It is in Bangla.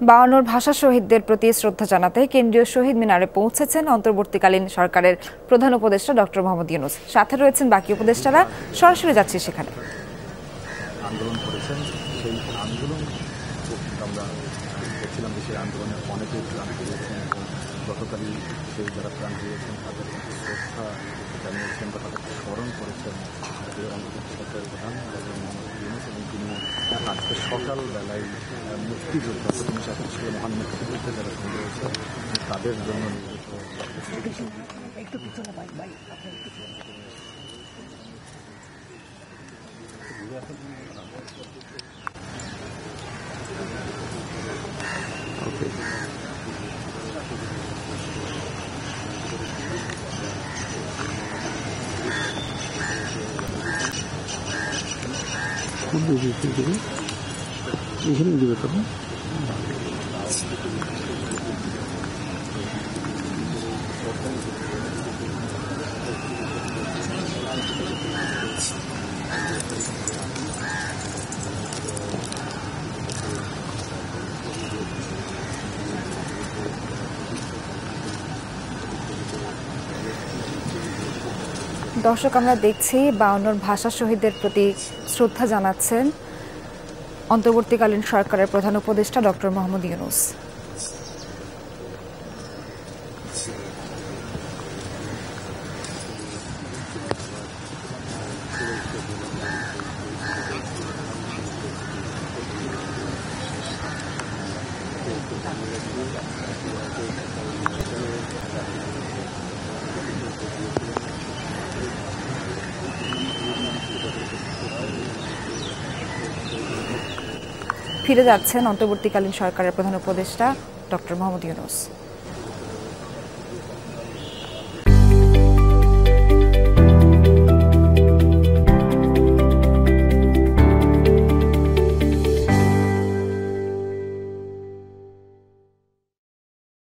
বায়ান্নর ভাষা শহীদদের প্রতি শ্রদ্ধা জানাতে কেন্দ্রীয় শহীদ মিনারে পৌঁছেছেন অন্তর্বর্তীকালীন সরকারের প্রধান উপদেষ্টা ডক্টর মোহাম্মদ ইউনূস। সাথে রয়েছেন বাকি উপদেষ্টারা। সরাসরি যাচ্ছে সেখানে। আন্দোলন করেছেন, সেই আন্দোলন আমরা দেখছিলাম যে সেই আন্দোলনের অনেকেই প্রাণ হারিয়েছেন এবং গতকালই সেই যারা প্রাণ হারিয়েছেন তাদের শ্রদ্ধা জানিয়েছেন বা তাদেরকে স্মরণ করেছেন অন্তর্বর্তীকালীন প্রধান ডক্টর মোহাম্মদ ইউনূস এবং তিনি আজকে সকালবেলায় মুক্তিযোদ্ধা প্রথম সাথে ছিল মহান মুক্তিযুদ্ধে যারা শহীদ হয়েছে তাদের জন্য একটু পিছনে এখানে দিবে তো দর্শক, আমরা দেখছি বায়ান্নর ভাষা শহীদদের প্রতি শ্রদ্ধা জানাচ্ছেন অন্তর্বর্তীকালীন সরকারের প্রধান উপদেষ্টা ডক্টর মোহাম্মদ ইউনূস। ফিরে যাচ্ছেন অন্তর্বর্তীকালীন সরকারের প্রধান উপদেষ্টা ডক্টর মোহাম্মদ ইউনূস।